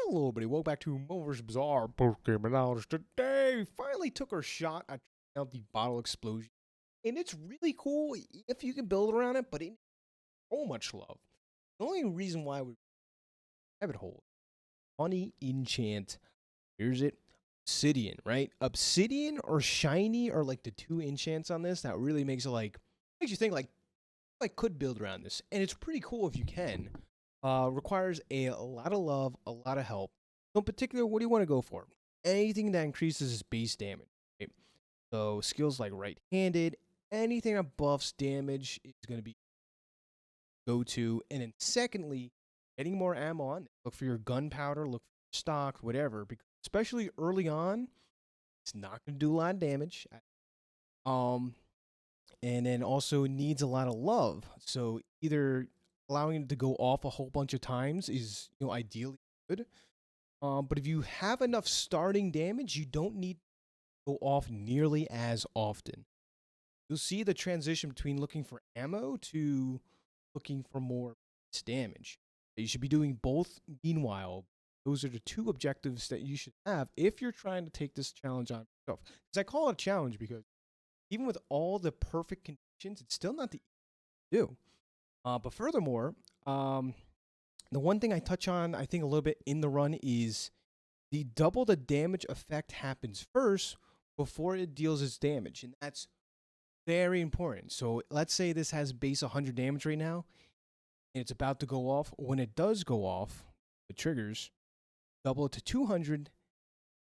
Hello, everybody. Welcome back to MoMoVs The Bazaar post-game analysis. Today, we finally took our shot at trying out the bottle explosion. And it's really cool if you can build around it, but it so much love. The only reason why we have it hold. Funny enchant. Here's it. Obsidian, right? Obsidian or shiny are like the two enchants on this that really makes you think like I could build around this. And it's pretty cool if you can. Requires a lot of love, a lot of help. So in particular, what do you want to go for? Anything that increases his base damage. Right? So skills like right-handed, anything that buffs damage is going to be go-to. And then secondly, getting more ammo on. Look for your gunpowder, look for stock, whatever. Because especially early on, it's not going to do a lot of damage. And then also needs a lot of love. So either allowing it to go off a whole bunch of times is ideally good. But if you have enough starting damage, you don't need to go off nearly as often. You'll see the transition between looking for ammo to looking for more damage. You should be doing both. Meanwhile, those are the two objectives that you should have if you're trying to take this challenge on yourself. Because I call it a challenge because even with all the perfect conditions, it's still not the easy to do. But furthermore, the one thing I touch on, I think a little bit in the run is the double the damage effect happens first before it deals its damage. And that's very important. So let's say this has base 100 damage right now, and it's about to go off. When it does go off, it triggers, double it to 200,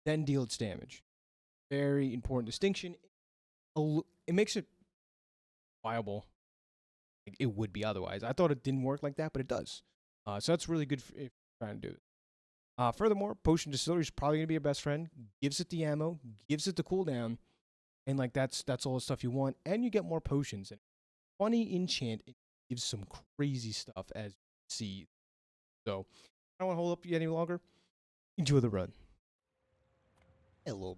then deal its damage. Very important distinction. It makes it viable. It would be otherwise. I thought it didn't work like that, but it does. So that's really good if you're trying to do it. Furthermore, Potion Distillery is probably going to be your best friend. Gives it the ammo, gives it the cooldown, and that's all the stuff you want. And you get more potions. And funny enchant, it gives some crazy stuff as you see. So I don't want to hold up you any longer. Enjoy the run. Hello.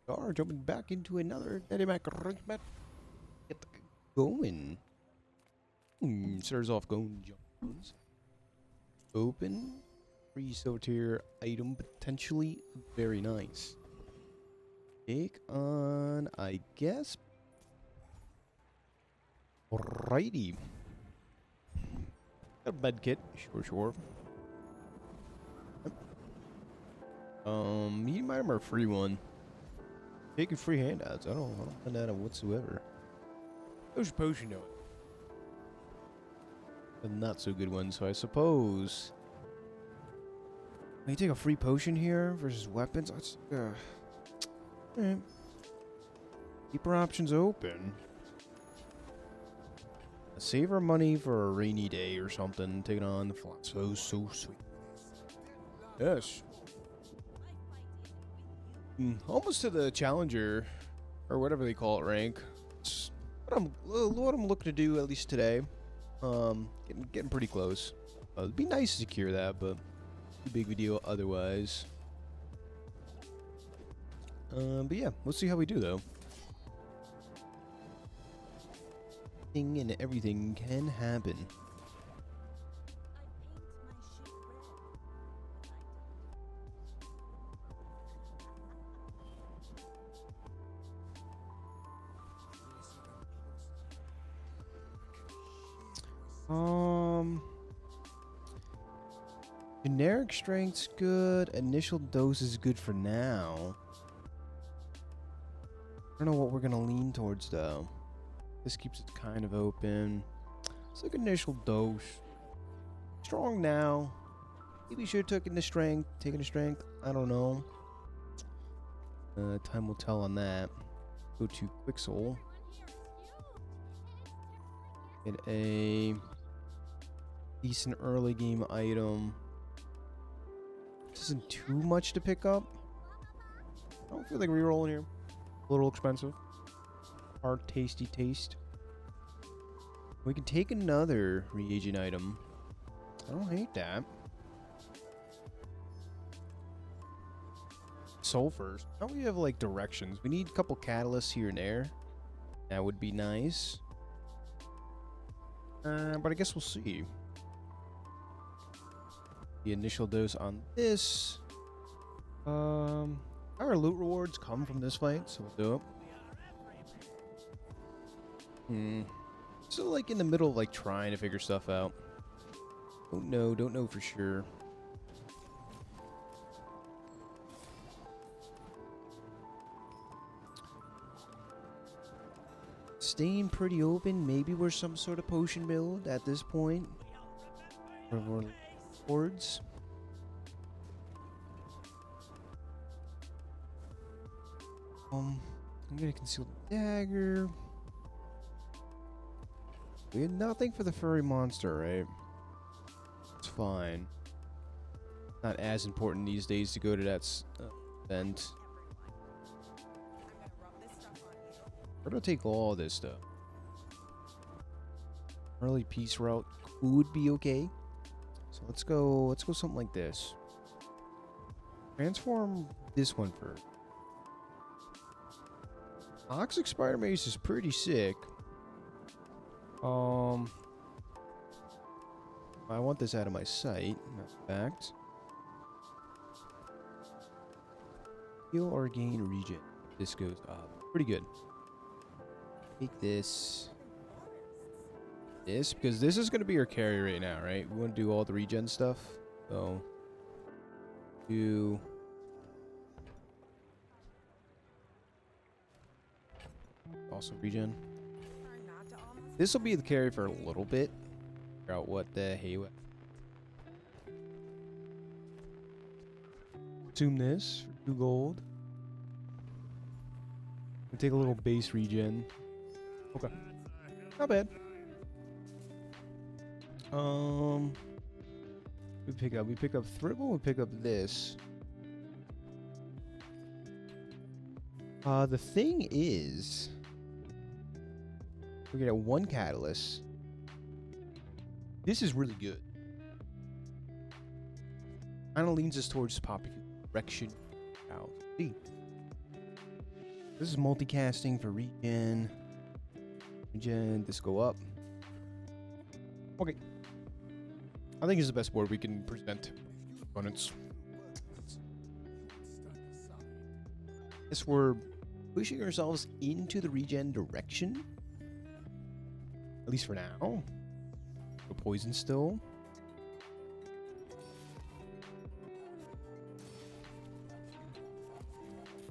We are jumping back into another Daddy Mac arrangement. Get going. Starts off going Jones. Open. Free silver tier item potentially very nice. Take on, I guess. Alrighty. Got a bed kit. Sure. Medium item or free one? Taking free handouts. I don't find that out whatsoever. How's your potion doing? A not so good one, so I suppose. Can you take a free potion here versus weapons? Alright. Keep our options open. Save our money for a rainy day or something. Take it on the fly. So sweet. Yes. Almost to the challenger, or whatever they call it, rank. It's what I'm looking to do at least today. Getting pretty close. It'd be nice to secure that, but too big of a deal otherwise. But yeah, let's see how we do though. Anything and everything can happen. Generic strength's good. Initial dose is good for now. I don't know what we're gonna lean towards though. This keeps it kind of open. It's like initial dose. Strong now. Maybe we should have taken the strength. I don't know. Time will tell on that. Go to Quick Soul. Get a decent early game item. This isn't too much to pick up. I don't feel like rerolling here. A little expensive. Hard tasty taste. We can take another reagent item. I don't hate that. Sulfurs. Now we have like directions. We need a couple catalysts here and there. That would be nice. But I guess we'll see. the initial dose on this. Our loot rewards come from this fight, so we'll do it. So like in the middle of like trying to figure stuff out. Don't know for sure. Staying pretty open. Maybe we're some sort of potion build at this point. Or rewards. I'm gonna conceal the dagger. We had nothing for the furry monster, right? It's fine. Not as important these days to go to that event. We're gonna take all this stuff. Early peace route would be okay. So let's go something like this. Transform this one first. Toxic Spider Mace is pretty sick. I want this out of my sight. Matter of fact. Heal or gain regen. This goes up. Pretty good. Take this. This, because this is going to be our carry right now, right? We want to do all the regen stuff. So, do... Also regen. This will be the carry for a little bit. Figure out what the hey. Consume this for 2 gold. We take a little base regen. Okay, not bad. We pick up Thribble. We pick up this. The thing is, we're gonna get 1 catalyst. This is really good. Kind of leans us towards popular direction. Now, see, this is multicasting for regen. Regen. This go up. Okay. I think it's the best board we can present opponents. Yes, we're pushing ourselves into the regen direction. At least for now. The poison still.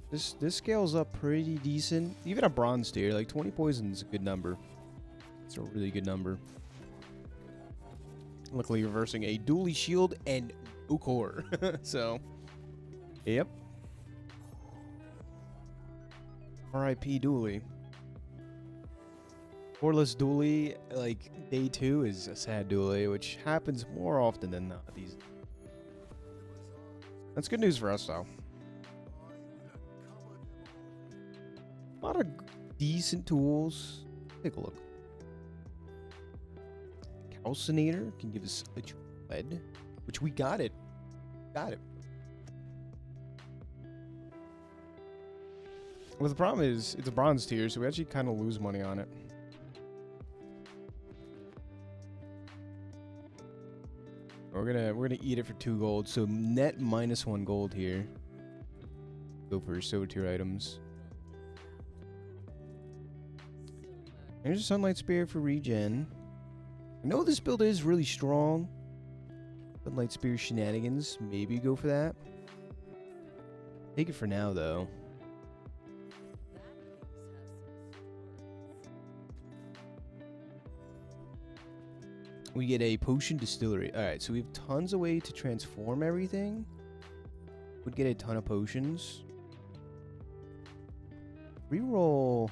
This scales up pretty decent. Even a bronze tier, like 20 poison is a good number. It's a really good number. Luckily reversing a dually shield and no core. So, yep. R.I.P. dually. Coreless dually, like day 2 is a sad dually, which happens more often than not. That's good news for us, though. A lot of decent tools. Take a look. Calcinator can give us a lead, which we got it. Got it. Well, the problem is it's a bronze tier, so we actually kind of lose money on it. We're gonna eat it for 2 gold, so net -1 gold here. Go for silver tier items. There's a Sunlight Spear for regen. I know this build is really strong. Sunlight Spear shenanigans. Maybe go for that. Take it for now, though. We get a potion distillery. Alright, so we have tons of way to transform everything. Would get a ton of potions. Reroll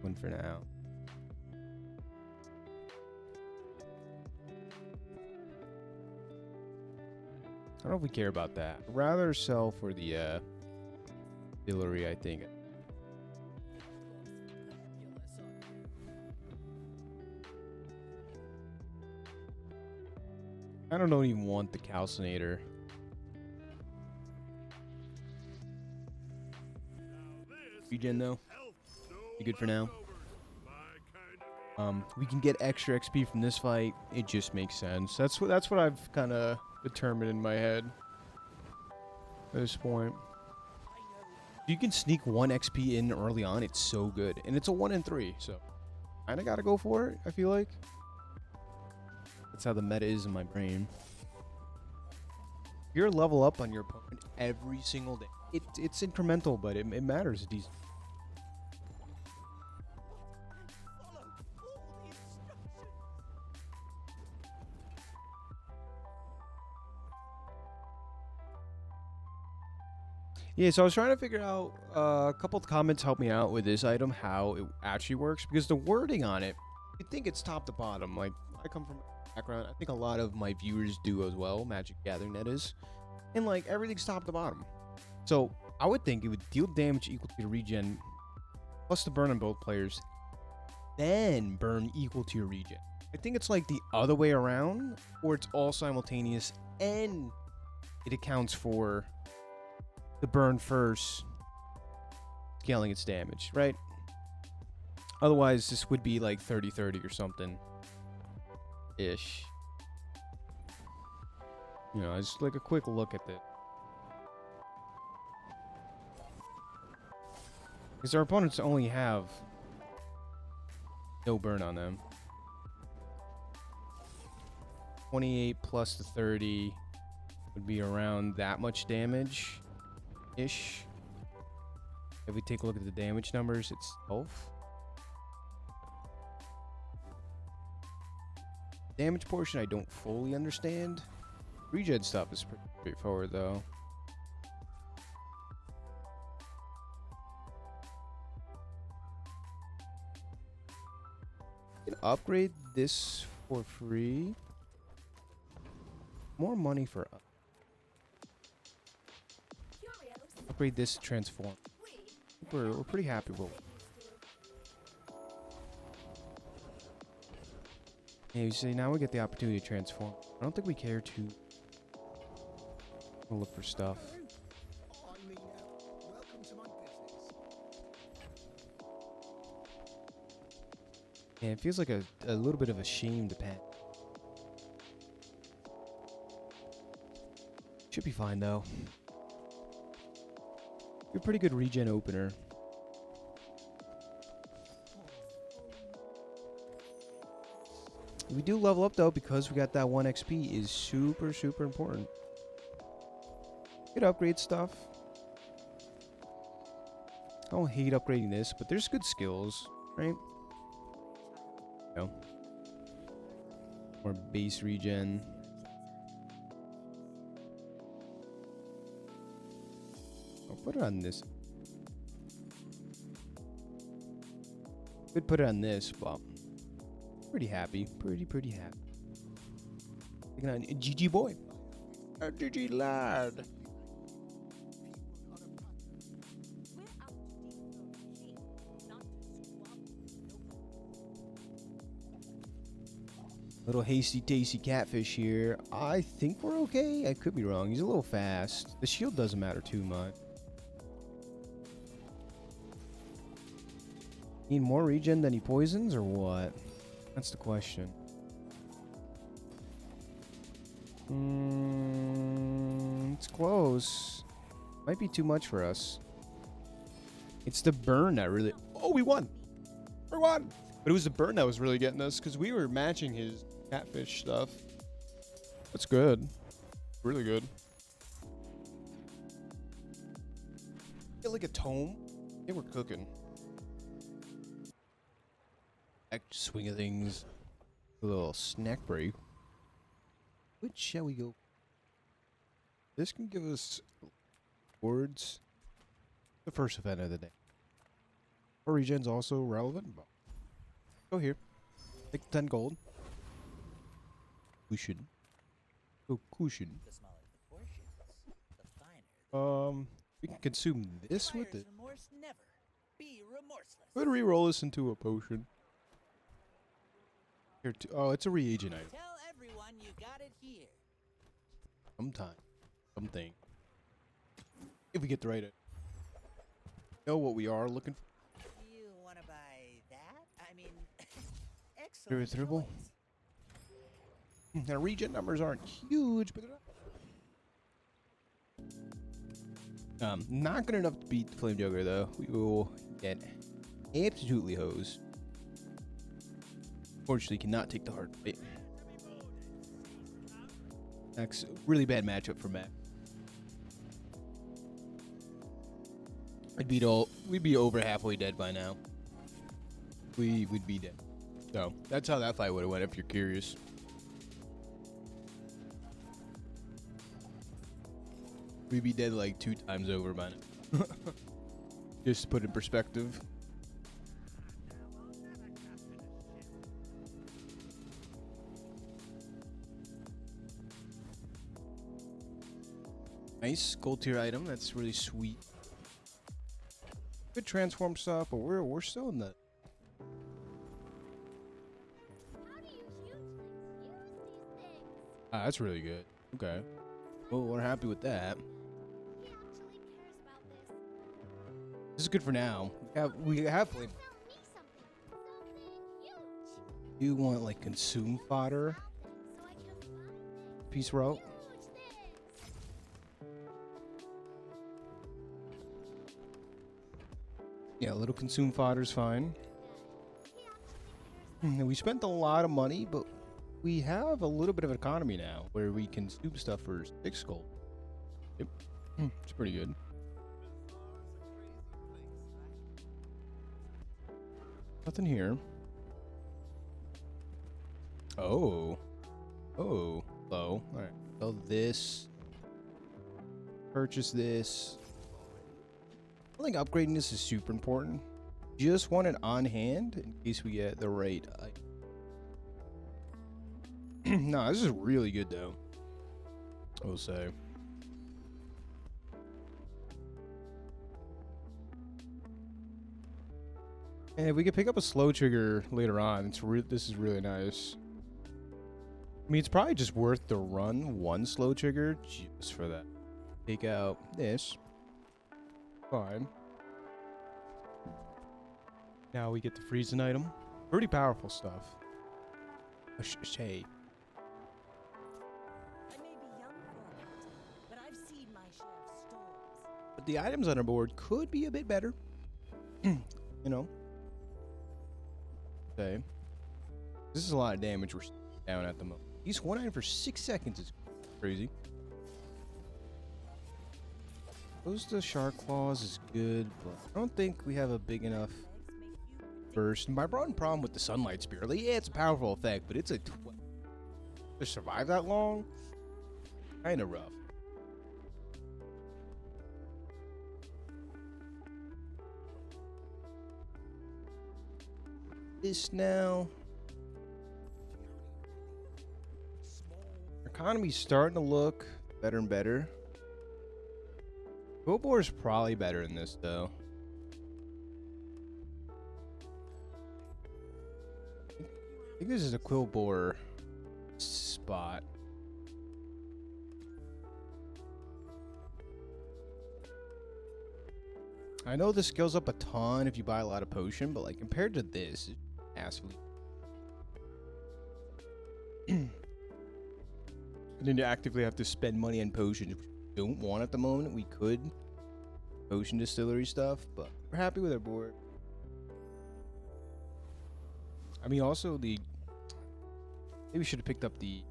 one for now. I don't know if we care about that. I'd rather sell for the distillery, I think. I don't even want the calcinator. Regen though. Be good for now. We can get extra XP from this fight. It just makes sense. That's what I've kind of determined in my head at this point. You can sneak 1 XP in early on. It's so good. And it's a 1 in 3. So kind of got to go for it, I feel like. That's how the meta is in my brain. You're level up on your opponent every single day. It's incremental, but it matters. It's yeah, so I was trying to figure out, a couple of comments helped me out with this item, how it actually works, because the wording on it, you think it's top to bottom. Like, I come from a background, I think a lot of my viewers do as well, Magic Gathering that is, and like, everything's top to bottom. So, I would think it would deal damage equal to your regen, plus the burn on both players, then burn equal to your regen. I think it's like the other way around, or it's all simultaneous, and it accounts for the burn first, scaling its damage, right? Otherwise, this would be like 30-30 or something. Ish. You know, just like a quick look at it. Because our opponents only have no burn on them. 28 plus the 30 would be around that much damage. Ish. If we take a look at the damage numbers, it's 12. Damage portion I don't fully understand. Regen stuff is pretty straightforward though. You can upgrade this for free. More money for us. Upgrade this to transform. We're pretty happy with it. Yeah, you see, now we get the opportunity to transform. I don't think we care to look for stuff. Yeah, it feels like a little bit of a shame to pet. Should be fine though. You're a pretty good regen opener. We do level up though because we got that 1 XP is super, super important. Good upgrade stuff. I don't hate upgrading this, but there's good skills, right? No. More base regen. I'll put it on this. Could put it on this, but pretty happy. Pretty happy. Taking on GG boy. GG lad. Little hasty tasty catfish here. I think we're okay. I could be wrong. He's a little fast. The shield doesn't matter too much. Need more regen than he poisons or what? That's the question. It's close. Might be too much for us. It's the burn that really... Oh, we won! We won! But it was the burn that was really getting us because we were matching his catfish stuff. That's good. Really good. Get like a tome. I think we're cooking. Back swing of things. A little snack break. Which shall we go? This can give us rewards. The first event of the day. Our regen's also relevant. Go here. Take 10 gold. Cushion. Go cushion. We can consume this with it. Could re-roll this into a potion. Here too. Oh, it's a reagent item. Tell everyone you got it here. Sometime. Something. If we get the right it. Know what we are looking for. You want to buy that? I mean, excellent Irretrievable. choice. Now, regen numbers aren't huge, but they're not Not good enough to beat the Flame Joker, though. We will get absolutely hosed. Fortunately, cannot take the hard fight. That's a really bad matchup for Matt. We'd be over halfway dead by now. We'd be dead. So that's how that fight would have went. If you're curious. We'd be dead like 2 times over by now. Just to put in perspective. Nice gold tier item. That's really sweet. Good transform stuff, but we're still in the. How do you hugelings use these things? Ah, that's really good. Okay. Well, we're happy with that. He actually cares about this. This is good for now. We have flame. Tell me something huge. You want like consume fodder? So I can find Piece route? things. Huge things. Yeah, a little consume fodder's fine. He actually cares We spent a lot of money, but we have a little bit of economy now where we can consume stuff for 6 gold. Yep. It's pretty good. Nothing here. Oh. Oh. Low. Alright. So this. Purchase this. I think upgrading this is super important. Just want it on hand in case we get the right item. No, this is really good though. I will say. And if we could pick up a slow trigger later on, this is really nice. I mean, it's probably just worth the run 1 slow trigger just for that. Take out this. Fine. Now we get the freezing item. Pretty powerful stuff. Hey. I may be young for a hunter, but I've seen my share of storms. But the items on our board could be a bit better. You know. Okay. This is a lot of damage we're down at the moment. He's 1 item for 6 seconds is crazy. Close the shark claws is good, but I don't think we have a big enough burst. My one problem with the sunlight spear, like, yeah, it's a powerful effect, but it's a to survive that long, kind of rough. This now. Our economy's starting to look better and better. Quillbore is probably better in this, though. I think this is a Quillbore spot. I know this scales up a ton if you buy a lot of potion, but like compared to this, it's massively. And then you actively have to spend money on potions, which we don't want at the moment. We could potion distillery stuff, but we're happy with our board. I mean, also maybe we should have picked up the.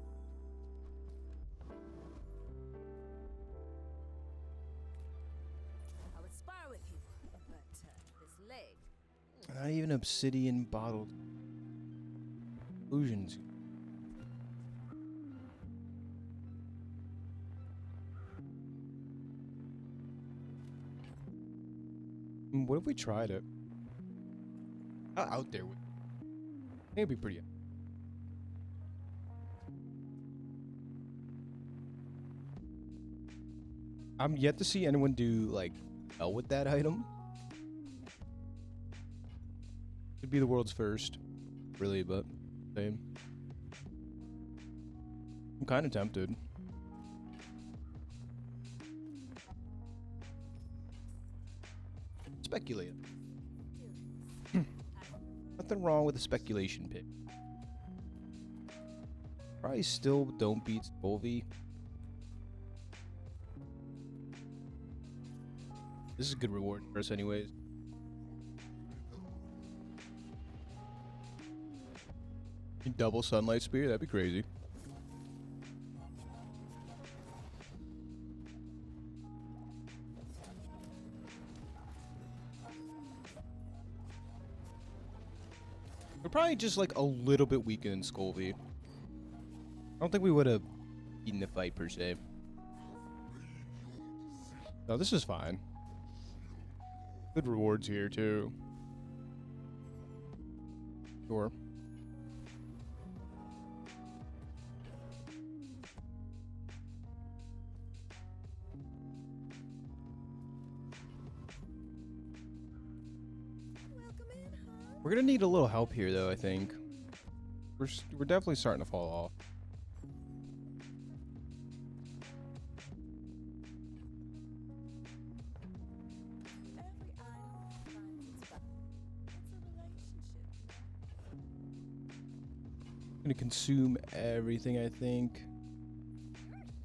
I would spar with you, but this leg. Not even obsidian bottled illusions. What if we tried it? Out there. It'd be pretty. I'm yet to see anyone do like well with that item. Could be the world's first, really, but same. I'm kind of tempted. Speculate. Nothing wrong with a speculation pick. Probably still don't beat Volvi. This is a good reward for us anyways. Double sunlight spear, that'd be crazy. We're probably just like a little bit weaker than Scolby. I don't think we would have beaten the fight per se. No, this is fine. Good rewards here too. Sure. We're gonna need a little help here, though. I think we're definitely starting to fall off. Every idol finds its spot. It's a relationship. I'm gonna consume everything, I think.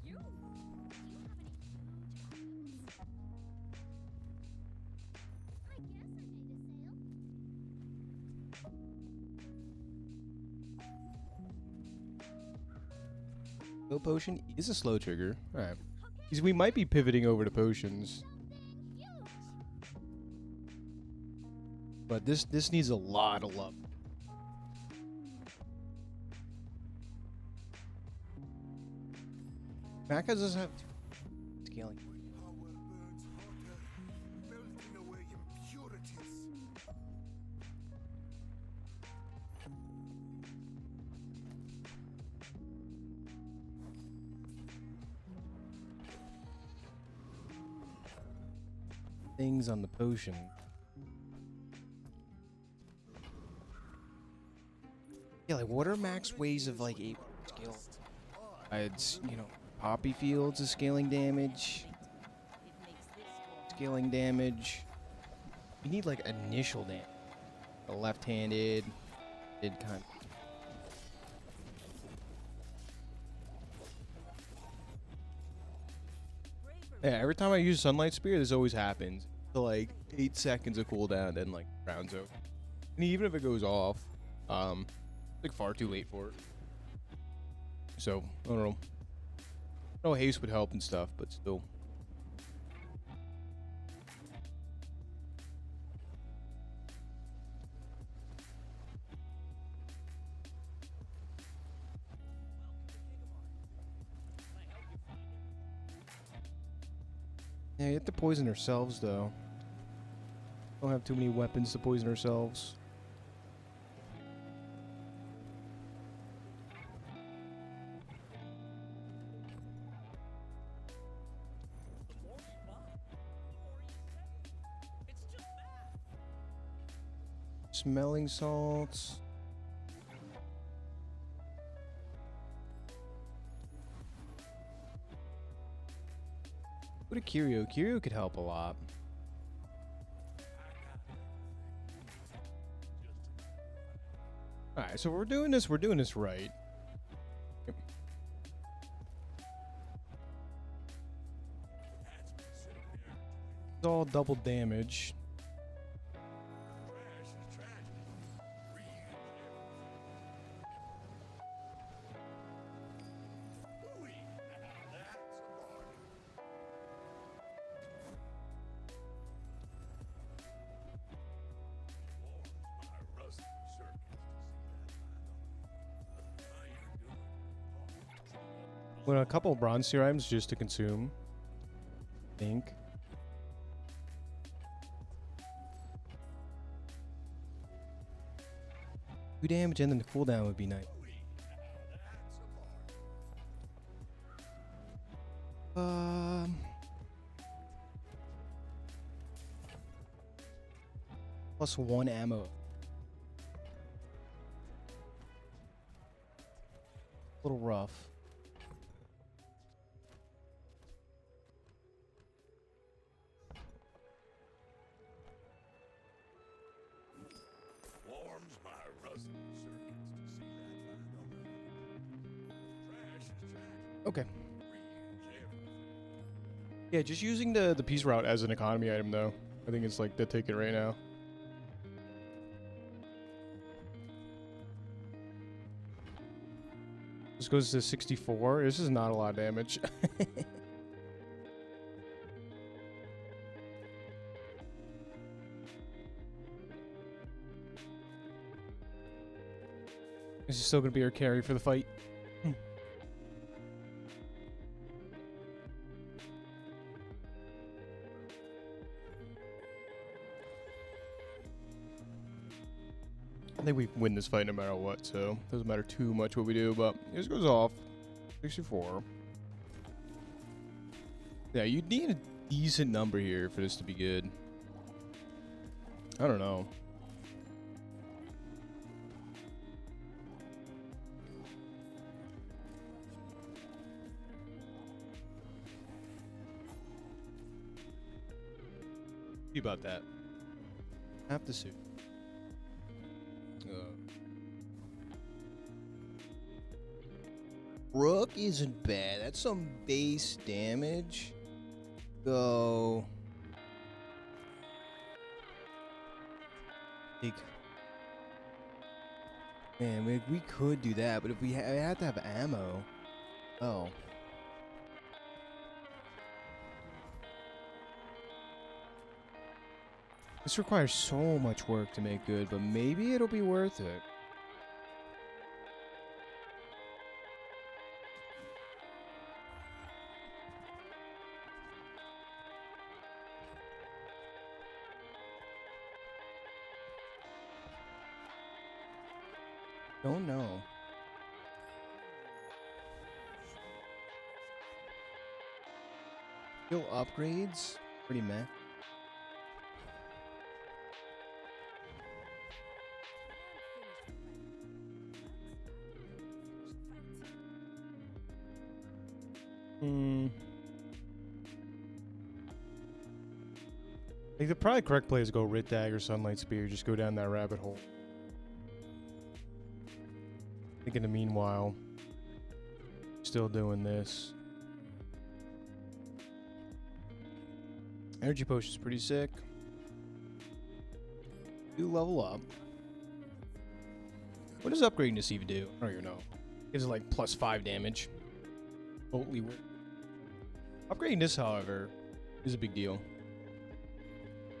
You. Do you have any huge dreams? I guess I made a sale. No potion is a slow trigger. All right, because we might be pivoting over to potions, Something huge. but this needs a lot of love. Macca doesn't have scaling. Power burns hotter, melting away impurities. Things on the potion. Yeah, like what are max ways of like able to scale? It's, you know, poppy fields is scaling damage. It makes this one. Scaling damage. We need like initial damage. The left-handed did kind of. Yeah, every time I use Sunlight Spear, this always happens. So like 8 seconds of cooldown, then like rounds over. And even if it goes off, like far too late for it. So I don't know. No haste would help and stuff, but still. Yeah, you have to poison ourselves though. Don't have too many weapons to poison ourselves. Smelling salts. Go to Kiryu. Kiryu could help a lot. Alright, so we're doing this right. It's all double damage. Well, a couple of bronze tier items just to consume. I think. 2 damage and then the cooldown would be nice. Plus 1 ammo. A little rough. Warms my rusty circuits to see that line over. Trash is trash. Okay. Reuse everything. Yeah, just using the peace route as an economy item though. I think it's like the ticket right now. This goes to 64. This is not a lot of damage. This is still gonna be our carry for the fight. I think we win this fight no matter what, so doesn't matter too much what we do, but this goes off. 64. Yeah, you'd need a decent number here for this to be good. I don't know. See about that. Have to suit. Rook isn't bad. That's some base damage. Go. Like, man, we could do that, but if we had to have ammo. Oh. This requires so much work to make good, but maybe it'll be worth it. Don't know. Skill upgrades? Pretty meh. I think the probably correct play is go Writ Dagger, Sunlight Spear, just go down that rabbit hole. I think in the meanwhile, still doing this. Energy Potion is pretty sick. Do level up. What does upgrading this even do? I don't even know. Gives it like +5 damage. Totally weird. Upgrading this, however, is a big deal.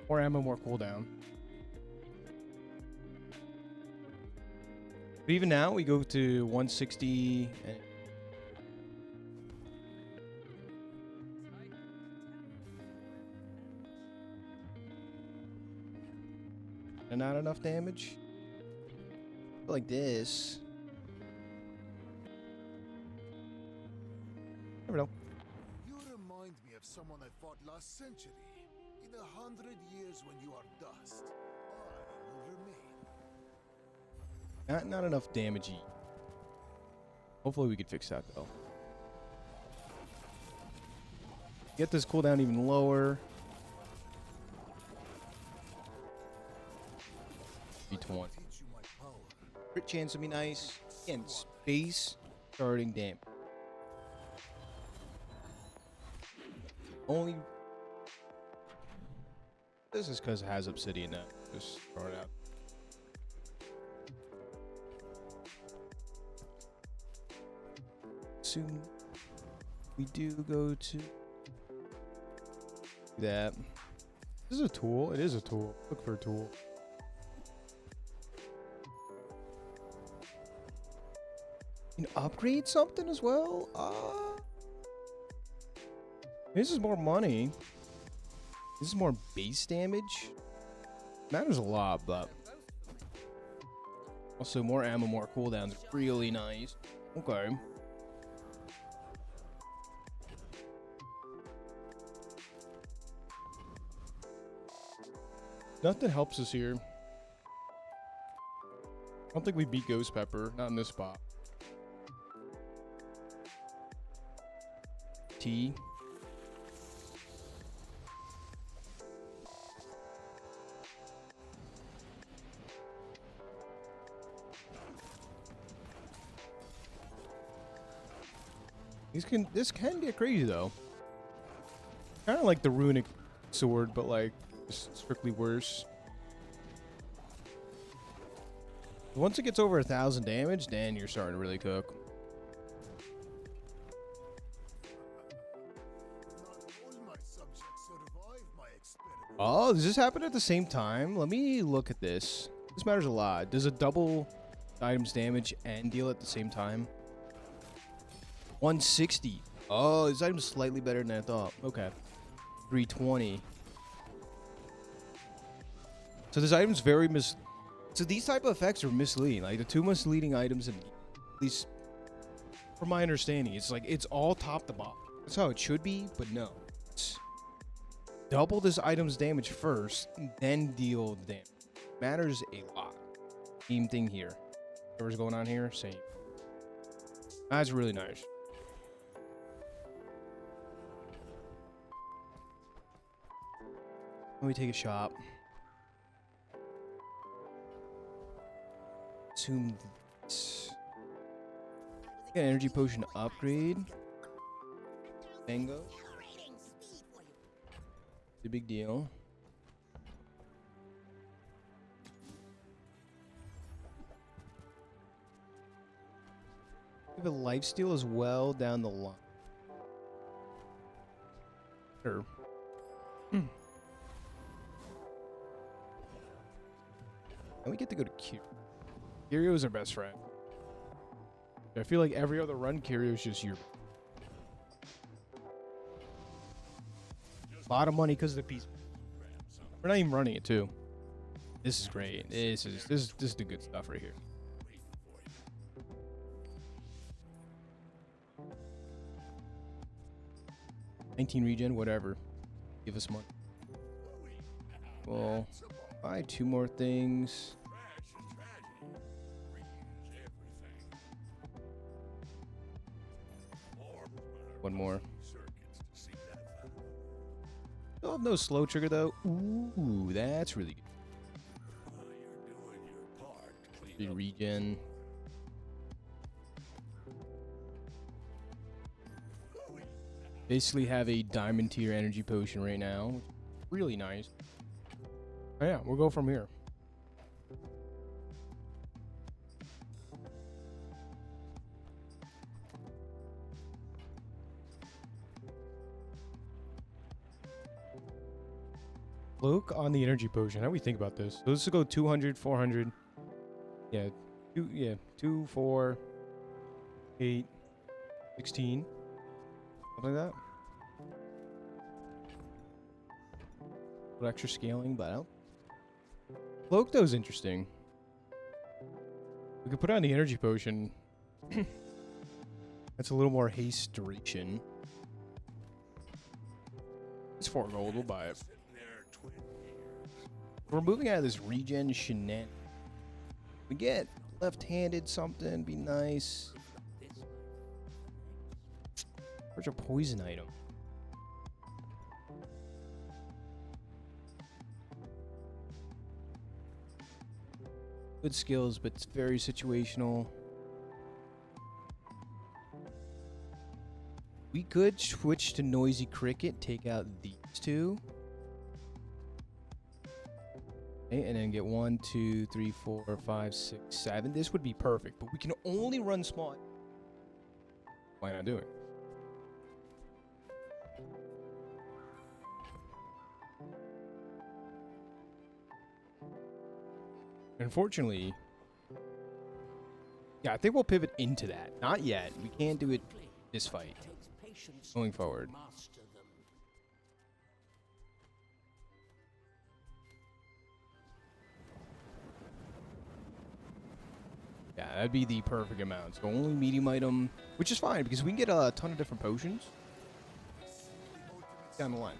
More ammo, more cooldown. But even now, we go to 160. And not enough damage. Like this. Never know. You remind me of someone I fought last century. In 100 years when you are dust, I will remain. Not enough damage. Hopefully we could fix that though. Get this cooldown even lower. B20. Teach you my power. Crit chance would be nice. And space starting damage. Only. This is because it has Obsidian now. Just throw it out. Soon we do go to that. This is a tool. It is a tool. Look for a tool. You can upgrade something as well? This is more money. This is more base damage. Matters a lot, but also more ammo, more cooldowns. Really nice. Okay. Nothing helps us here. I don't think we beat Ghost Pepper. Not in this spot. T. This can get crazy though. Kind of like the runic sword, but like just strictly worse. Once it gets over 1,000 damage, then you're starting to really cook. Not all my subjects survive my experiment. Oh, does this happen at the same time? Let me look at this. This matters a lot. Does it double items damage and deal at the same time? 160. Oh, this item's slightly better than I thought. Okay. 320. So this item's very So these type of effects are misleading. Like the two misleading items, at least from my understanding, it's like it's all top to bottom. That's how it should be, but no. It's double this item's damage first, and then deal the damage. Matters a lot. Same thing here. Whatever's going on here, same. That's really nice. Let me take a shot. Assume this. Get an energy potion upgrade. Mango. It's a big deal. We have a lifesteal as well down the line. Sure. And we get to go to Q. Kiryu is our best friend. I feel like every other run, Kiryu is just your. A lot of money because of the piece. We're not even running it too. This is great. This is the good stuff right here. 19 regen, whatever. Give us money. Well, buy 2 more things. One more. Still have no slow trigger though. Ooh, that's really good. Regen. Basically have a diamond tier energy potion right now. Really nice. Oh yeah, we'll go from here. Cloak on the energy potion. How do we think about this? So let's go 200, 400. Yeah, 2, 4, 8, 16. Something like that. A little extra scaling, but I don't. Cloak though is interesting. We could put on the energy potion. That's a little more haste duration. It's 4 gold. We'll buy it. We're moving out of this regen shenan. We get left-handed something. Be nice. Where's a poison item? Good skills, but it's very situational. We could switch to Noisy Cricket, take out these 2. Okay, and then get 1, 2, 3, 4, 5, 6, 7. This would be perfect, but we can only run small. Why not do it? Unfortunately, yeah, I think we'll pivot into that. Not yet. We can't do it this fight. Going forward. Yeah, that'd be the perfect amount. So only medium item, which is fine because we can get a ton of different potions down the line.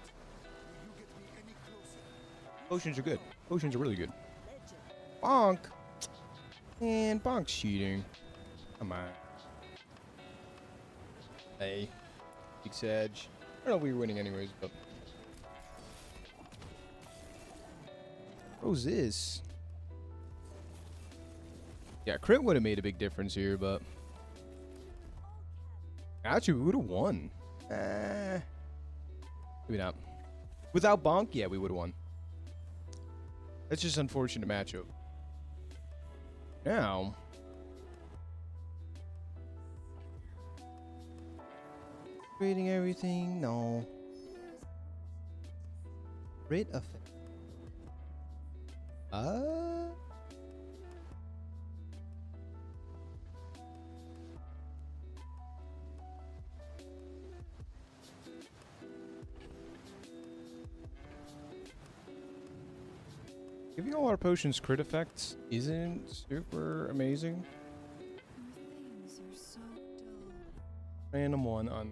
Potions are good. Potions are really good. Bonk! And Bonk's cheating. Come on. Hey. Big Sedge. I don't know if we were winning anyways, but... What was this? Yeah, crit would have made a big difference here, but... Actually, we would have won. Maybe not. Without Bonk, yeah, we would have won. That's just unfortunate matchup. Now, creating everything. No. Rate effect. Giving all our potions crit effects isn't super amazing. Things are so dull. Random one on.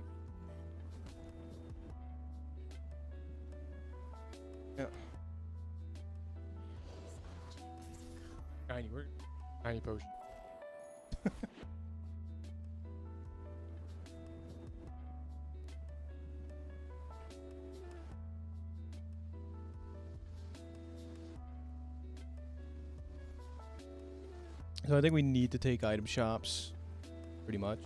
Yeah. Tiny word. Tiny potion. So I think we need to take item shops, pretty much.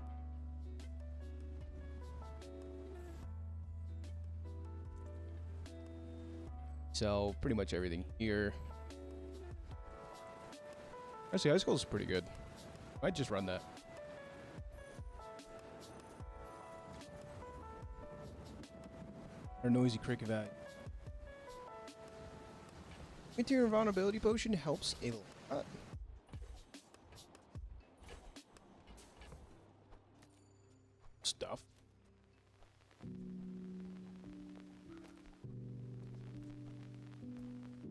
Sell pretty much everything here. Actually, Ice Cold's pretty good. Might just run that. Our noisy cricket value. Interior Invulnerability Potion helps a lot. Stuff.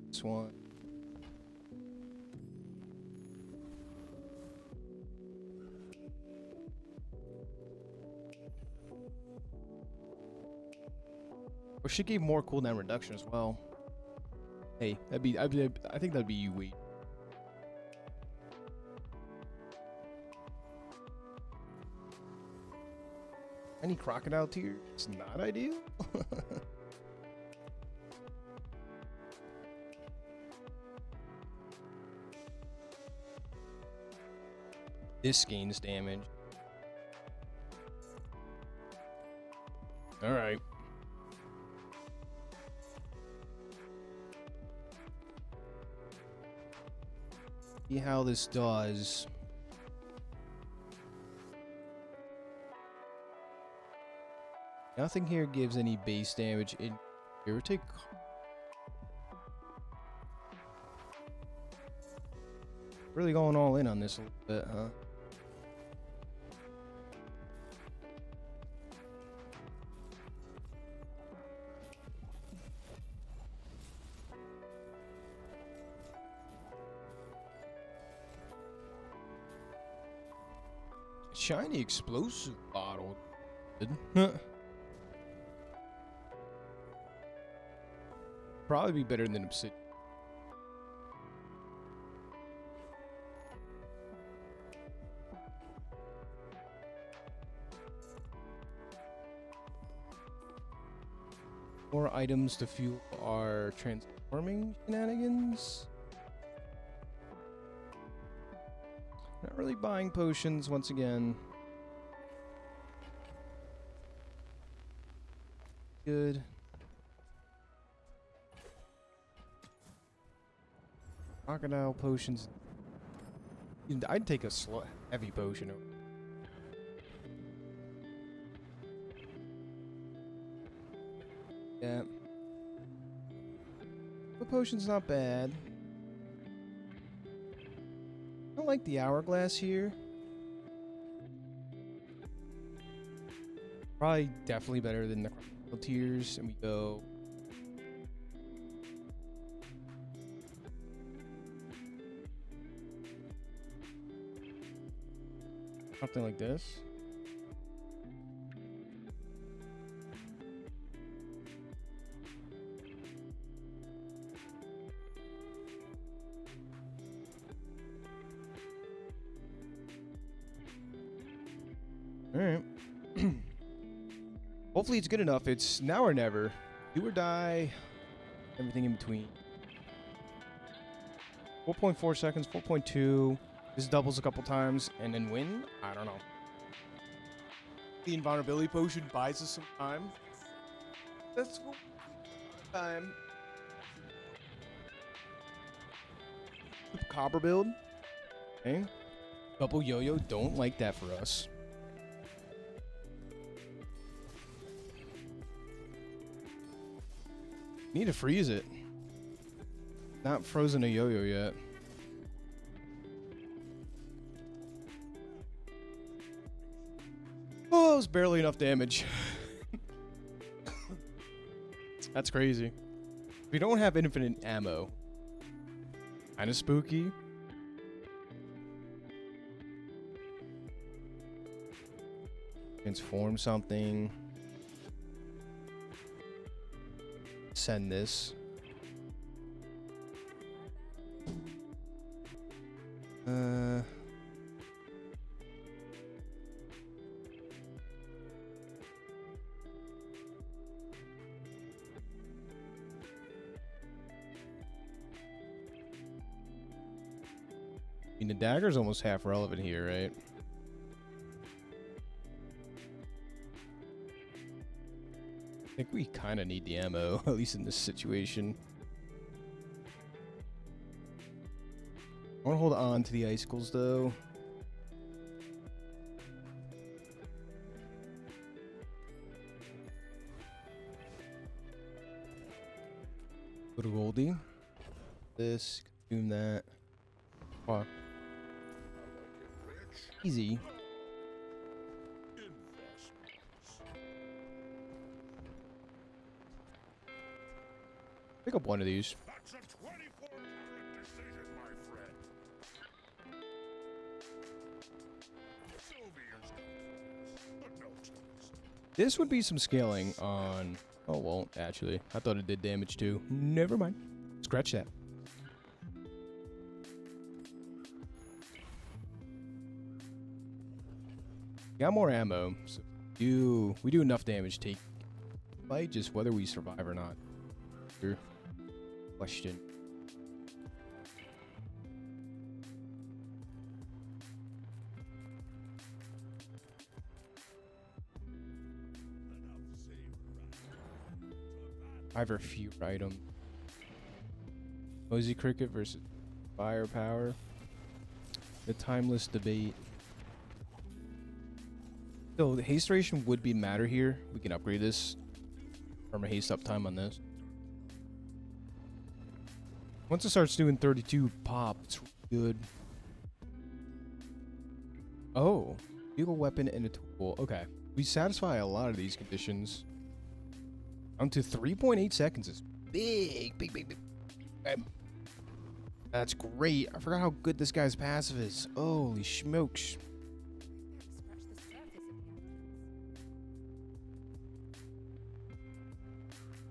This one. Or she gave more cooldown reduction as well. Hey, I think that'd be you, wait. Any crocodile tier? It's not ideal. This gains damage. All right. See how this does. Nothing here gives any base damage in here. Take. Really going all in on this a little bit, huh? Shiny explosive bottle. Probably be better than obsidian. More items to fuel our transforming shenanigans. Not really buying potions once again. Good. Crocodile potions. I'd take a heavy potion. Yeah. The potion's not bad. I like the hourglass here. Probably definitely better than the tiers, and we go. Something like this. Alright. Hopefully it's good enough. It's now or never. Do or die. Everything in between. 4.4 seconds, 4.2. This doubles a couple times and then win? I don't know. The invulnerability potion buys us some time. Let's go. Time. Copper build. Okay. Double yo-yo. Don't like that for us. Need to freeze it. Not frozen a yo-yo yet. Oh, it was barely enough damage. That's crazy. We don't have infinite ammo. Kinda spooky. Transform something. Send this. I mean, the dagger's almost half relevant here, right? I think we kind of need the ammo, at least in this situation. I want to hold on to the icicles, though. Go to Goldie. This, consume that. Wow. Easy. Pick up one of these. That's a 24-carat decision, my friend. Sylvia's but no choice. This would be some scaling on... Oh, well, actually. I thought it did damage too. Never mind. Scratch that. Got more ammo. So we do enough damage to take fight, just whether we survive or not. Your question. Five few item. Mosey Cricket versus Firepower. The timeless debate. So the haste ration would be matter here. We can upgrade this. From a haste uptime on this. Once it starts doing 32 pop, it's good. Oh, legal weapon and a tool. Okay, we satisfy a lot of these conditions. Down to 3.8 seconds is big. Okay. That's great. I forgot how good this guy's passive is. Holy smokes.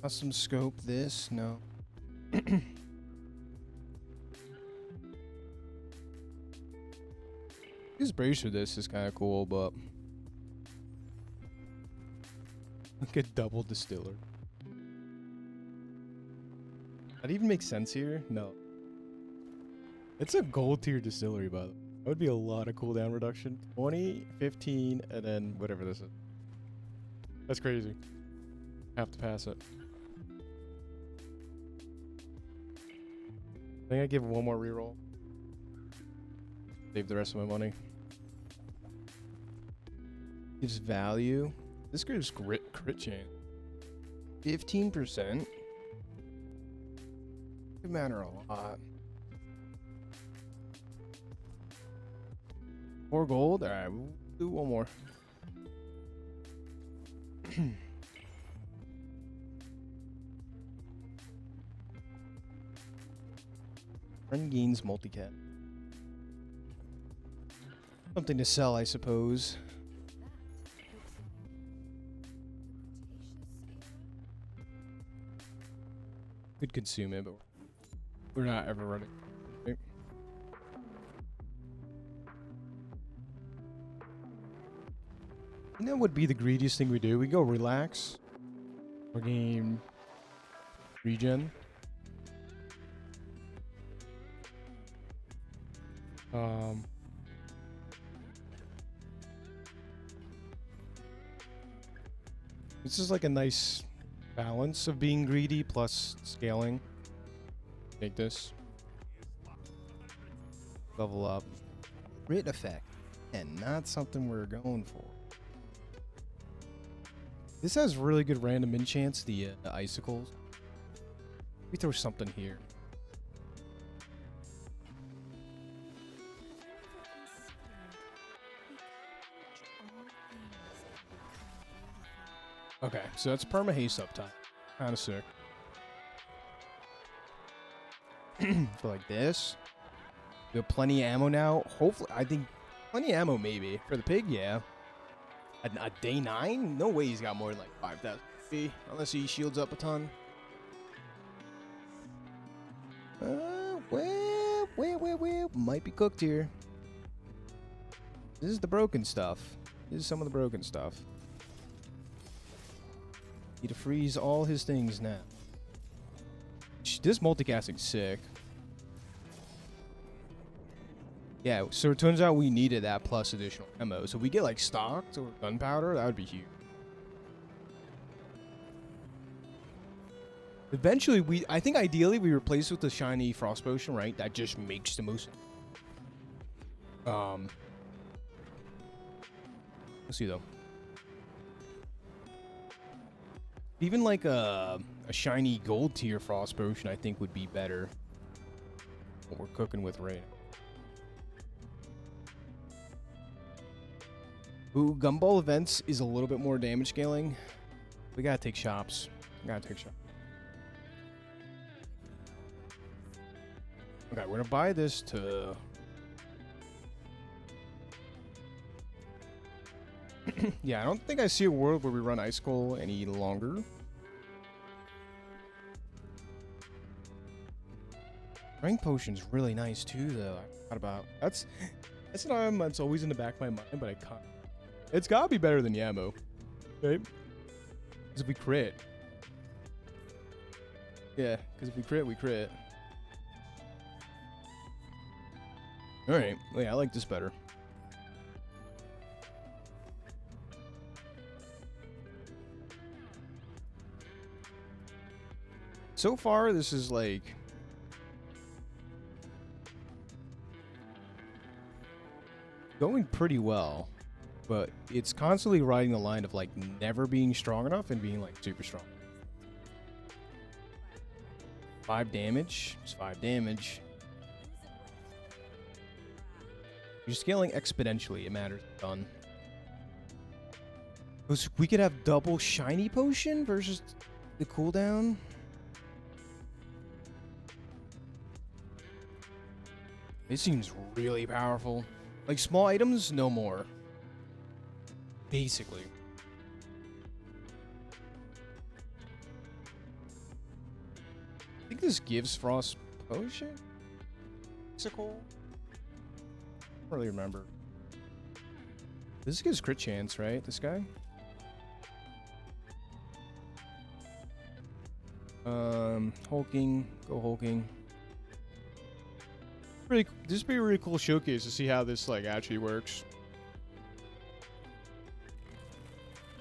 Custom scope this? No. This brace for this is kind of cool, but look at double distiller. That even makes sense here? No. It's a gold tier distillery, by the way. That would be a lot of cooldown reduction. 20, 15, and then whatever this is. That's crazy. Have to pass it. I think I give one more reroll. Save the rest of my money. Gives value. This gives crit chance. 15%. Could matter a lot. 4 gold. All right, we'll do one more. Friend gains multicat. Something to sell, I suppose. Could consume it, but we're not ever running. Right? And that would be the greediest thing we do. We go relax. Or game regen. This is like a nice balance of being greedy plus scaling. Take this. Level up. Crit effect. And not something we're going for. This has really good random enchants, the icicles. Let me throw something here. Okay, so that's perma haste up time. Kind of sick. For like this. We have plenty of ammo now. Hopefully, I think plenty of ammo maybe. For the pig, yeah. A day 9? No way he's got more than like 5,000 HP. Unless he shields up a ton. Well. Might be cooked here. This is the broken stuff. This is some of the broken stuff. Need to freeze all his things now. This multicasting's sick. Yeah, so it turns out we needed that plus additional ammo. So if we get like stocked or gunpowder, that would be huge. Eventually, I think ideally we replace with the shiny frost potion, right? That just makes the most. Let's see though. Even like a shiny gold tier frost potion, I think would be better. What we're cooking with right now. Ooh, Gumball events is a little bit more damage scaling. We gotta take shops. Okay, we're gonna buy this to... Yeah, I don't think I see a world where we run Icicle any longer. Rank Potion's really nice too, though. I forgot about... That's an item that's always in the back of my mind, but I can't... It's gotta be better than Yamo. Okay? Because if we crit... Yeah, because if we crit, we crit. Alright, well, yeah, I like this better. So far, this is like... going pretty well. But it's constantly riding the line of like never being strong enough and being like super strong. 5 damage. It's 5 damage. You're scaling exponentially. It matters a ton. We could have double shiny potion versus the cooldown. This seems really powerful. Like small items, no more. Basically. I think this gives Frost Potion? Icicle? I don't really remember. This gives crit chance, right? This guy? Hulking. Go hulking. This would be a really cool showcase to see how this like actually works.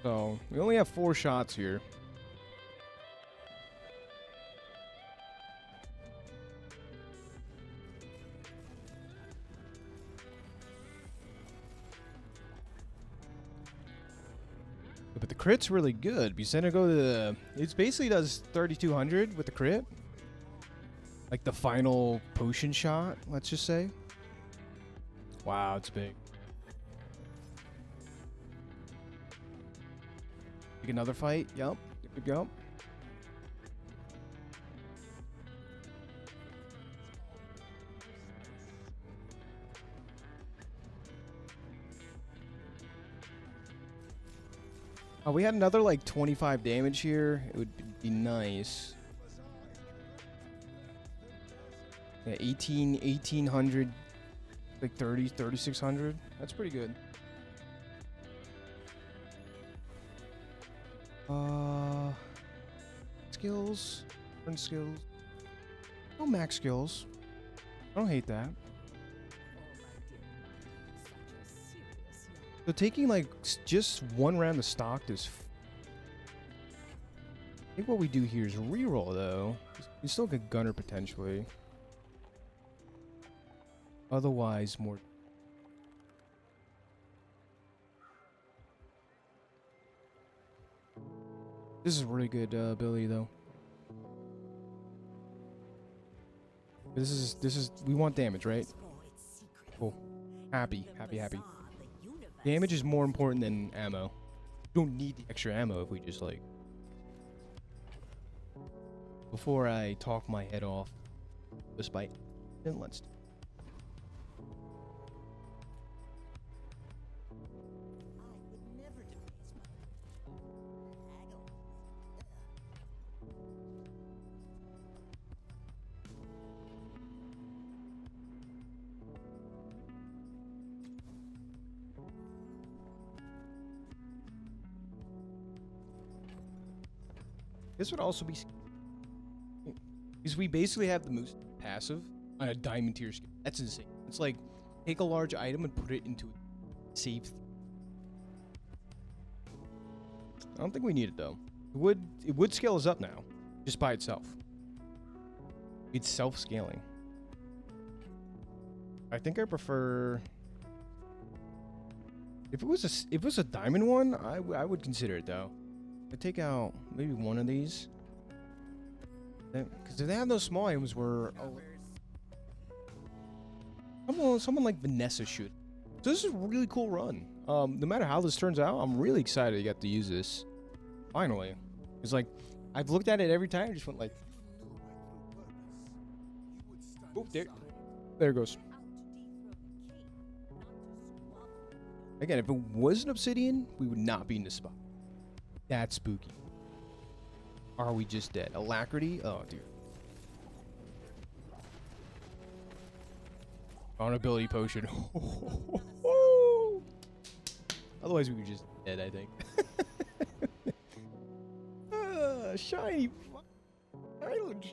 So, we only have 4 shots here. But the crit's really good. Because then I go to the... It basically does 3,200 with the crit. Like the final potion shot, let's just say. Wow, it's big. Take another fight. Yep. Good go. Oh, we had another like 25 damage here. It would be nice. Yeah, 1800, like 3600. That's pretty good. Skills, different skills. No max skills. I don't hate that. So taking like just 1 round of stock is think what we do here is reroll though. We still get gunner potentially. Otherwise, more. This is really good ability though. This is we want damage, right? Cool. Happy. Damage is more important than ammo. We don't need the extra ammo if we just like. Before I talk my head off, despite, then let's. This would also be because we basically have the most passive on a diamond tier skill. That's insane. It's like take a large item and put it into a safe. I don't think we need it though. It would scale us up now, just by itself. It's self-scaling. I think I prefer. If it was a diamond one, I would consider it though. I take out maybe one of these. Because if they have those small items where someone like Vanessa should. So this is a really cool run. No matter how this turns out, I'm really excited to get to use this. Finally. It's like, I've looked at it every time, I just went like, oh, there it goes. Again, if it was an obsidian, we would not be in this spot. That's spooky. Are we just dead? Alacrity? Oh, dude. Vulnerability potion. Otherwise, we were just dead, I think. Shiny island.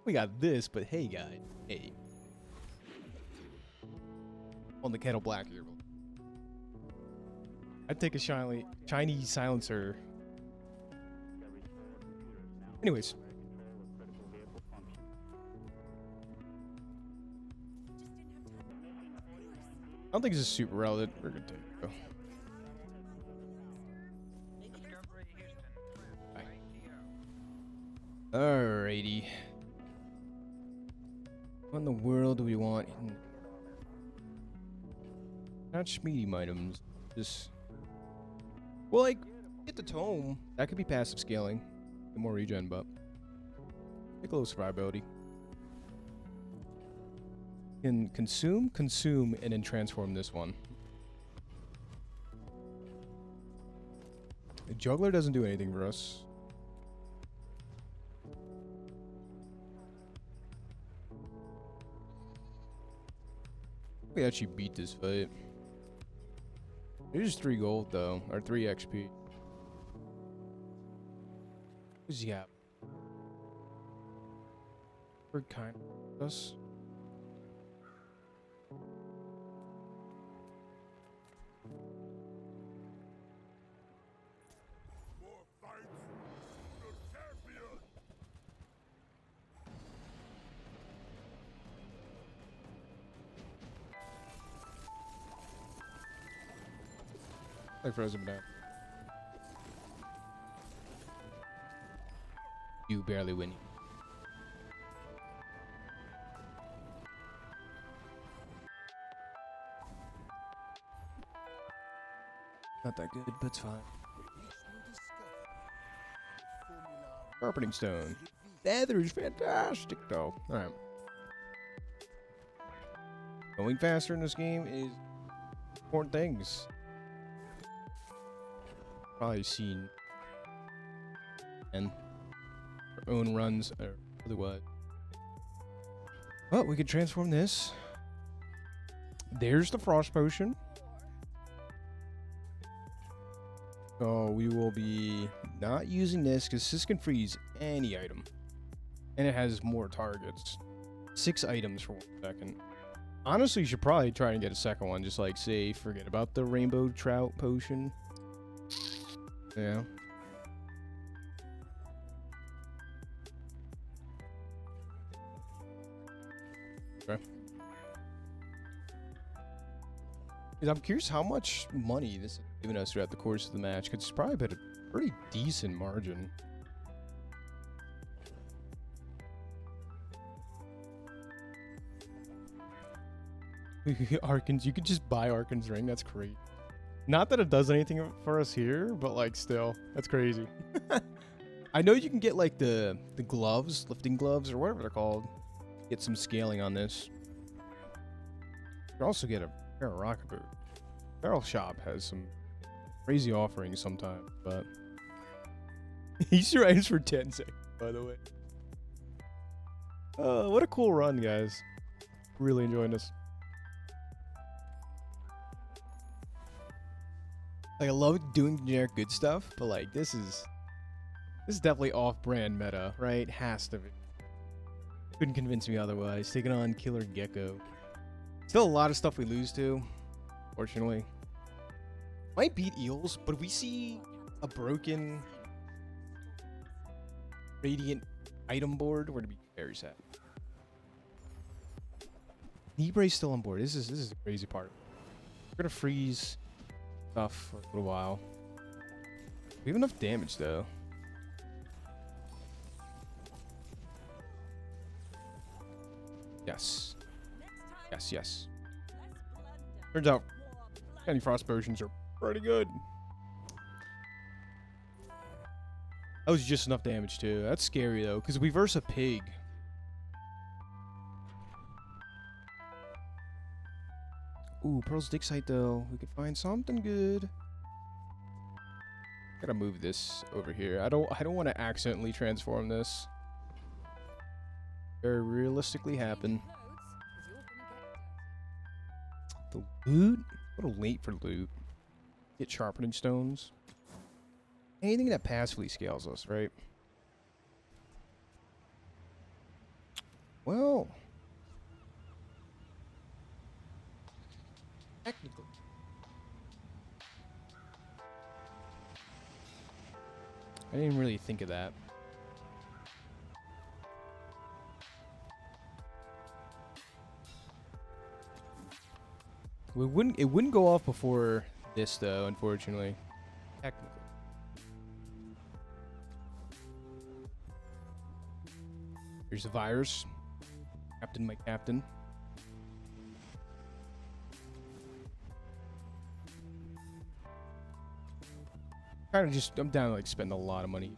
We got this, but hey, guys. Hey. On the kettle black here. I'd take a shiny silencer. Anyways. I don't think this is super relevant. We're gonna take it though. Alrighty. What in the world do we want? Not medium items. Just. Well, like, get the tome. That could be passive scaling. Get more regen, but. Take a little survivability. Can consume, and then transform this one. The juggler doesn't do anything for us. We actually beat this fight. There's 3 gold though, or 3 XP. Who's he got? We're kind of us. I froze him down. You barely win. Not that good, but it's fine. Sharpening stone. Leather is fantastic, though. Alright. Going faster in this game is important things. Probably seen and our own runs or otherwise. Well, we could transform this. There's the frost potion. So we will be not using this because this can freeze any item. And it has more targets. 6 items for 1 second. Honestly, you should probably try and get a second one. Just like say, forget about the rainbow trout potion. Yeah. Okay. 'Cause I'm curious how much money this has given us throughout the course of the match. Because it's probably been a pretty decent margin. Arkan's, you could just buy Arkan's ring. That's great. Not that it does anything for us here, but like still, that's crazy. I know you can get like the gloves, lifting gloves or whatever they're called. Get some scaling on this. You can also get a pair of rocket boots. Barrel Shop has some crazy offerings sometimes, but Easter eggs for 10 seconds, by the way. What a cool run, guys. Really enjoying this. Like, I love doing generic good stuff, but like this is definitely off-brand meta, right? Has to be. Couldn't convince me otherwise. Taking on Killer Gecko. Still a lot of stuff we lose to, fortunately. Might beat Eels, but if we see a broken Radiant item board, we're gonna be very sad. Libra's still on board. This is the crazy part. We're gonna freeze stuff for a little while. We have enough damage though. Yes. Yes, yes. Turns out Candy Frost potions are pretty good. That was just enough damage too. That's scary though, because we verse a pig. Ooh, Pearl's dig site though. We could find something good. Gotta move this over here. I don't want to accidentally transform this. Very realistically happen. The loot? A little late for loot. Get sharpening stones. Anything that passively scales us, right? Well, technically. I didn't really think of that. It wouldn't go off before this though, unfortunately. Technically. Here's the virus. Captain, my captain. Kind of just, I'm down to like spend a lot of money.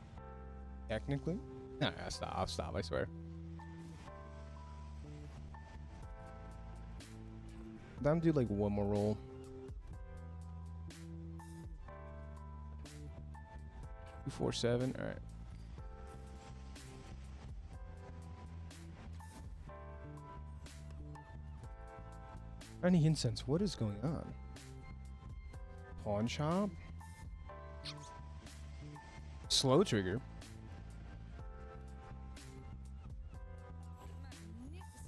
Technically. No, I'll stop, I swear. I'm do like one more roll. 247. All right. Tiny incense. What is going on? Pawn shop. Slow trigger.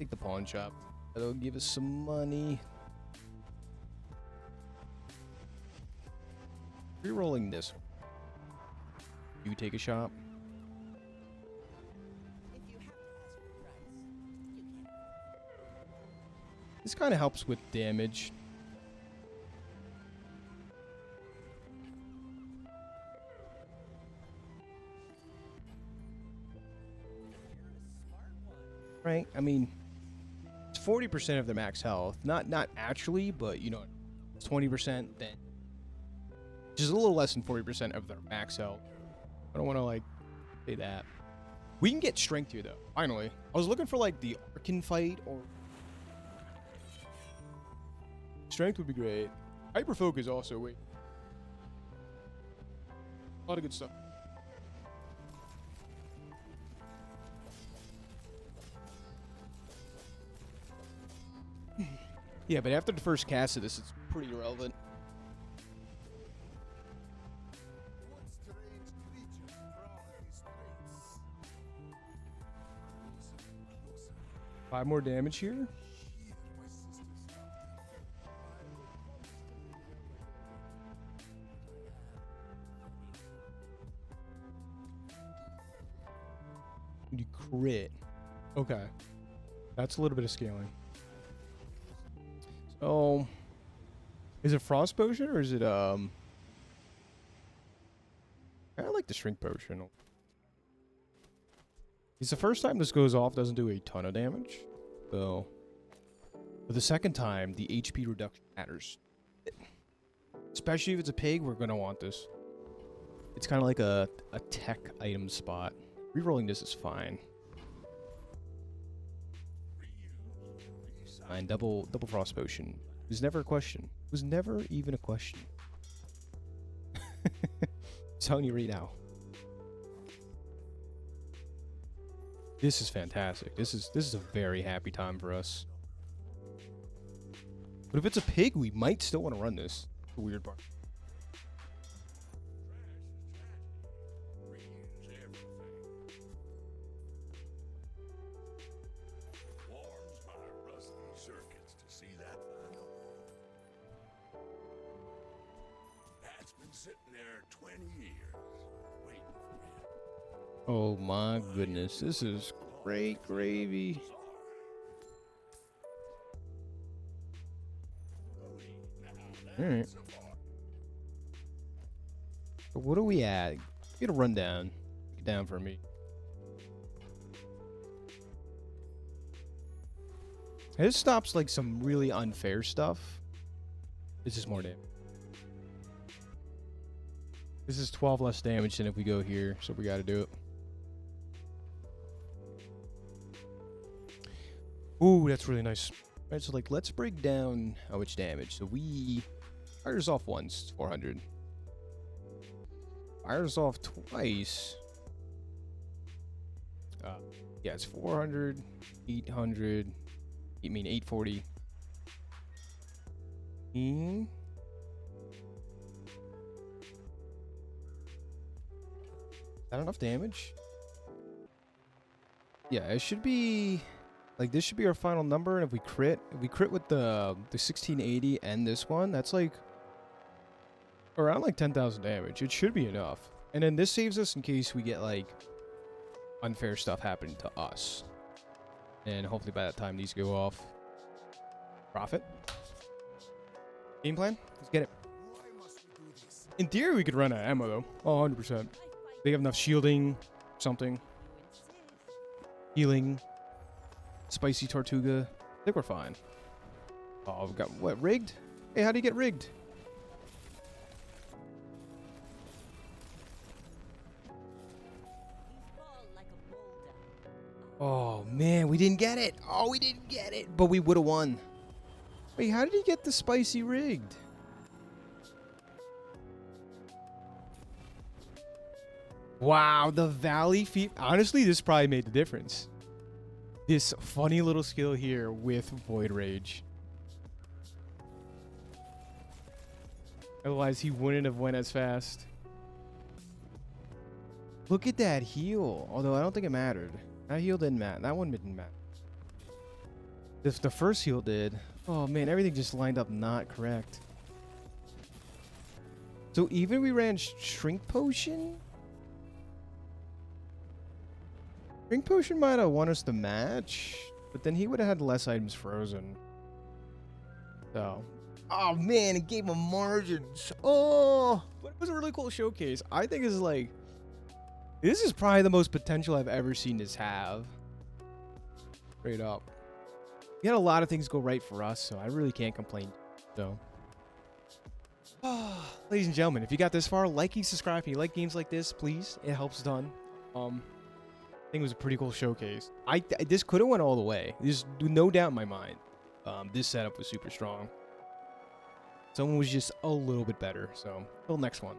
Take the pawn shop. That'll give us some money. Rerolling this. You take a shop. If you have to ask for price, you can. This kind of helps with damage. Right? I mean, it's 40% of their max health. Not actually, but you know, it's 20% then. Just a little less than 40% of their max health. I don't want to like say that. We can get strength here though. Finally, I was looking for like the Arkan fight or strength would be great. Hyper focus also. Wait, a lot of good stuff. Yeah, but after the first cast of this, it's pretty irrelevant. What strange creature crawled these streets? Closer, closer. 5 more damage here. Hear my sister's laughter. You crit. Okay. That's a little bit of scaling. Oh, is it frost potion or is it I like the shrink potion. It's the first time this goes off, doesn't do a ton of damage. So, but the second time, the HP reduction matters. Especially if it's a pig, we're gonna want this. It's kind of like a tech item spot. Rerolling this is fine. Fine, double frost potion. It was never a question. It was never even a question. I'm telling you right now. This is fantastic. This is a very happy time for us. But if it's a pig, we might still want to run this. That's the weird part. Sitting there 20 years, waiting for me. Oh my goodness, this is great gravy. Alright. So what are we at? Get a rundown. Get down for me. This stops like some really unfair stuff. This is more damage. This is 12 less damage than if we go here, so we gotta do it. Ooh, that's really nice. Alright, so like, let's break down how much damage. So we fires off once, 400. Fires off twice. Yeah, it's 400, 800, I mean 840. Is that enough damage? Yeah, it should be like this should be our final number, and if we crit with the 1680 and this one, that's like around like 10,000 damage. It should be enough. And then this saves us in case we get like unfair stuff happening to us. And hopefully by that time these go off. Profit. Game plan? Let's get it. In theory, we could run out of ammo though. Oh, 100%. They have enough shielding, something. Healing. Spicy Tortuga. I think we're fine. Oh, we've got what? Rigged? Hey, how do you get rigged? Oh man, we didn't get it. Oh, we didn't get it, but we would have won. Wait, how did he get the spicy rigged? Wow, the Valley Feet. Honestly, this probably made the difference. This funny little skill here with Void Rage. Otherwise, he wouldn't have went as fast. Look at that heal. Although, I don't think it mattered. That heal didn't matter. That one didn't matter. If the first heal did. Oh, man, everything just lined up not correct. So, even we ran Shrink Potion? Shrink Potion might have won us the match, but then he would have had less items frozen. So, oh man, it gave him margins. Oh, but it was a really cool showcase. I think this is probably the most potential I've ever seen this have. Straight up. We had a lot of things go right for us, so I really can't complain. So, ladies and gentlemen, if you got this far, like and subscribe. If you like games like this, please. It helps a ton. I think it was a pretty cool showcase. This could have went all the way. There's no doubt in my mind. This setup was super strong. Someone was just a little bit better. So, till next one.